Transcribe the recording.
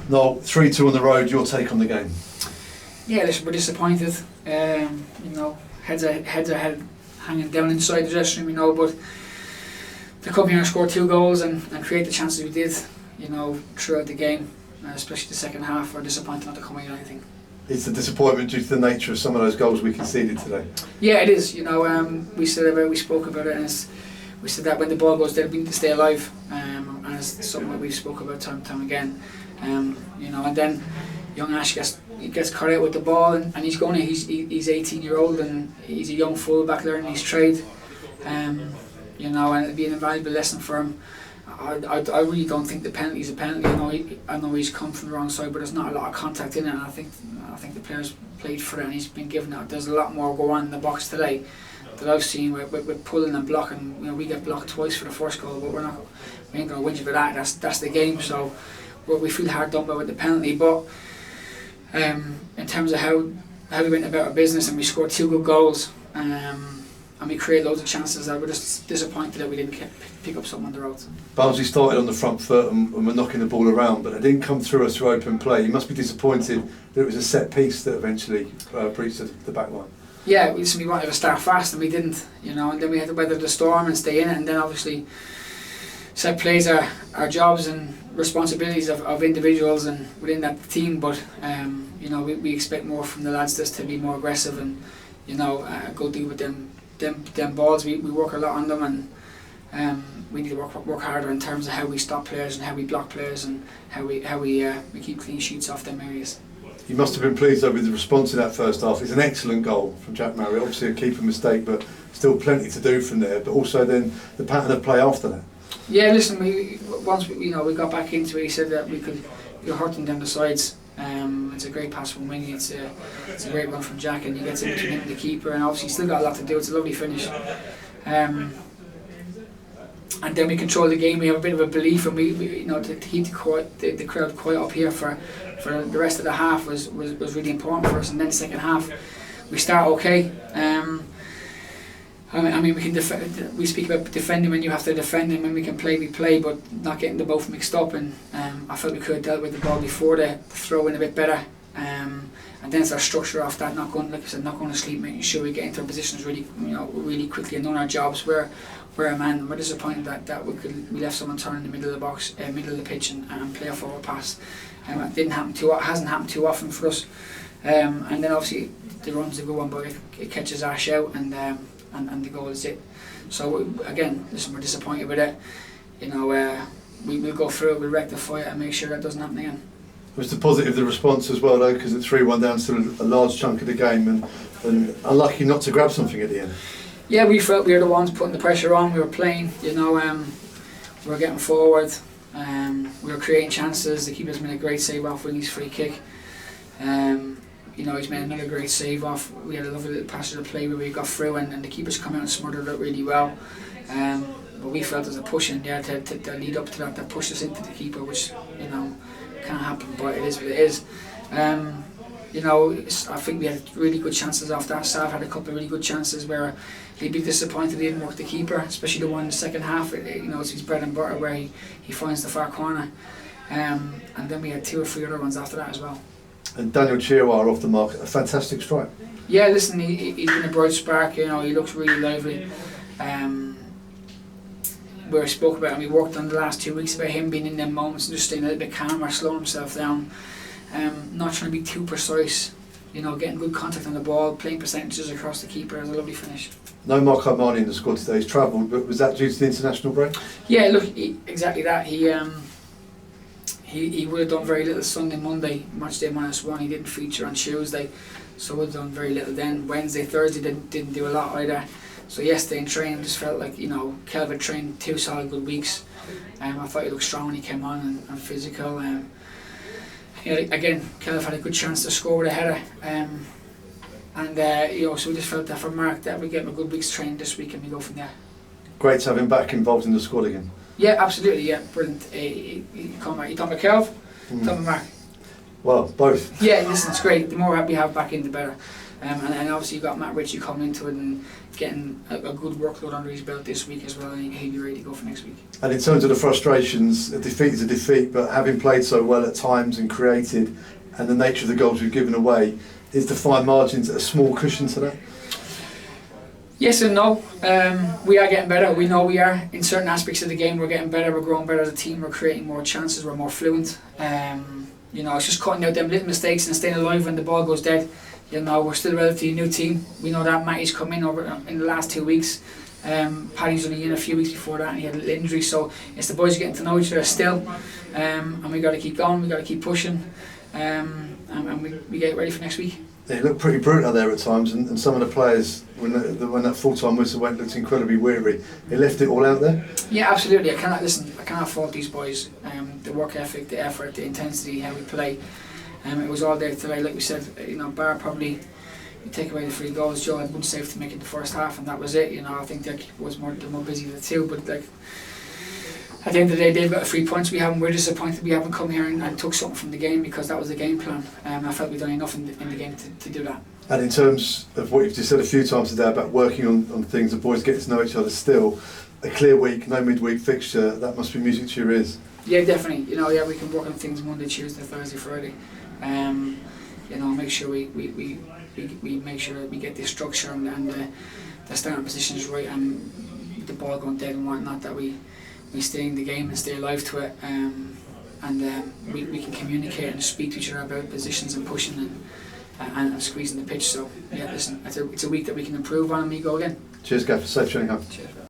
Noel, 3-2 on the road, your take on the game? Yeah, listen, we're disappointed. Heads are hanging down inside the dressing room, but to come here and score 2 goals and create the chances we did, throughout the game, especially the second half, we're disappointed not to come in anything. It's a disappointment due to the nature of some of those goals we conceded today. Yeah, it is. We spoke about it, and we said that when the ball goes dead, we need to stay alive, and it's something that we've spoken about time and time again. And then young Ash gets caught out with the ball, and he's 18-year-old, and he's a young fullback learning his trade. And it'd be an invaluable lesson for him. I really don't think the penalty is a penalty. I know he's come from the wrong side, but there's not a lot of contact in it, and I think the players played for it, and he's been given it. There's a lot more go on in the box today that I've seen with pulling and blocking. We get blocked twice for the first goal, but we ain't going to whinge about that. That's the game. So we feel hard done by with the penalty. But in terms of how we went about our business, and we scored 2 good goals, and we create loads of chances, I was just disappointed that we didn't pick up something on the road. Barnsley started on the front foot and were knocking the ball around, but they didn't come through us through open play. You must be disappointed that it was a set piece that eventually breached the back line. Yeah, we wanted to start fast and we didn't, and then we had to weather the storm and stay in it, and then obviously set plays are jobs and responsibilities of individuals and within that team, but we expect more from the lads just to be more aggressive and go deal with them balls. We work a lot on them, and we need to work harder in terms of how we stop players and how we block players and how we keep clean sheets off them areas. You must have been pleased though with the response in that first half. It's an excellent goal from Jack Marriott, obviously a keeper mistake, but still plenty to do from there, but also then the pattern of play after that. Yeah, listen, once we got back into it, he said that we were hurting down the sides. It's a great pass from Wingy, it's a great run from Jack, and he gets in between him and the keeper, and obviously he's still got a lot to do. It's a lovely finish. And then we control the game. We have a bit of a belief, and we to keep the crowd quiet up here for the rest of the half was really important for us. And then the second half, we start okay. We can we speak about defending when you have to defend, and when we can play, we play, but not getting the both mixed up. And I felt we could have dealt with the ball before the throw in a bit better. And then it's our structure off that, not going to sleep, making sure we get into our positions really quickly and knowing our jobs. We're a man. We're disappointed that we left someone turn in the middle of the box, middle of the pitch, and play a forward pass. It hasn't happened too often for us. And then obviously the run's a good one, but it catches Ash out, and the goal is it. So again, listen, we're disappointed with it. We'll go through it, we'll rectify it, and make sure that doesn't happen again. Was the positive the response as well though, because at 3-1 down still a large chunk of the game, and unlucky not to grab something at the end. Yeah, we felt we were the ones putting the pressure on. We were playing, we were getting forward, we were creating chances. The keeper's made a great save off Wingy's free kick. He's made another great save off. We had a lovely little passage of play where we got through, and the keeper's come out and smothered it really well. But we felt there's a push in there to lead up to that pushed us into the keeper, which can't happen, but it is what it is. I think we had really good chances off that. Sav had a couple of really good chances where he'd be disappointed he didn't work the keeper, especially the one in the second half. It's his bread and butter where he finds the far corner. And then we had 2 or 3 other ones after that as well. And Daniel Chirwar off the mark, a fantastic strike. Yeah, listen, he's been a bright spark. He looks really lively. We spoke about, and we worked on the last 2 weeks about him being in them moments and just staying a little bit calmer, slowing himself down, not trying to be too precise. Getting good contact on the ball, playing percentages across the keeper. It was a lovely finish. No Mark Armani in the squad today. He's travelled, but was that due to the international break? Yeah, look, exactly that. He would have done very little Sunday, Monday, match day -1. He didn't feature on Tuesday, so would have done very little then. Wednesday, Thursday didn't do a lot either. So yesterday in training just felt like, Kelvin trained 2 solid good weeks. I thought he looked strong when he came on and physical. Again, Kelvin had a good chance to score with a header. So we just felt that for Mark that we get him a good week's training this week and we go from there. Great to have him back involved in the squad again. Yeah, absolutely, yeah, brilliant. You talking about Kelv? You talking about Mark? Well, both. Yeah, listen, it's great. The more we have back in, the better. And obviously you've got Matt Ritchie coming into it and getting a good workload under his belt this week as well, and he'll be ready to go for next week. And in terms of the frustrations, a defeat is a defeat, but having played so well at times and created, and the nature of the goals we've given away, is the fine margins a small cushion to that? Yes and no. We are getting better. We know we are. In certain aspects of the game, we're getting better. We're growing better as a team. We're creating more chances. We're more fluent. It's just cutting out them little mistakes and staying alive when the ball goes dead. We're still a relatively new team. We know that Matty's come in over in the last 2 weeks. Paddy's only in a few weeks before that, and he had a little injury. So it's the boys getting to know each other still, and we got to keep going. We got to keep pushing, and we get ready for next week. They looked pretty brutal out there at times, and some of the players, when that full-time whistle went, looked incredibly weary. They left it all out there. Yeah, absolutely. I cannot fault these boys. The work ethic, the effort, the intensity, how we play. It was all there today. Like we said, bar probably you take away the 3 goals. Joe had one save to make it the first half, and that was it. I think their keeper was more busy than the 2, but like, at the end of the day, they've got 3 points. We're disappointed we haven't come here and took something from the game, because that was the game plan. I felt we'd done enough in the game to do that. And in terms of what you've just said a few times today about working on things, the boys get to know each other still, a clear week, no midweek fixture, that must be music to your ears. Yeah, definitely. We can work on things Monday, Tuesday, Thursday, Friday. Make sure we make sure that we get the structure and the starting positions right, and the ball going dead and whatnot, that we stay in the game and stay alive to it, and we can communicate and speak to each other about positions and pushing and squeezing the pitch. So yeah, listen, it's a week that we can improve on, and we go again. Cheers, Gav. Safe training. Cheers.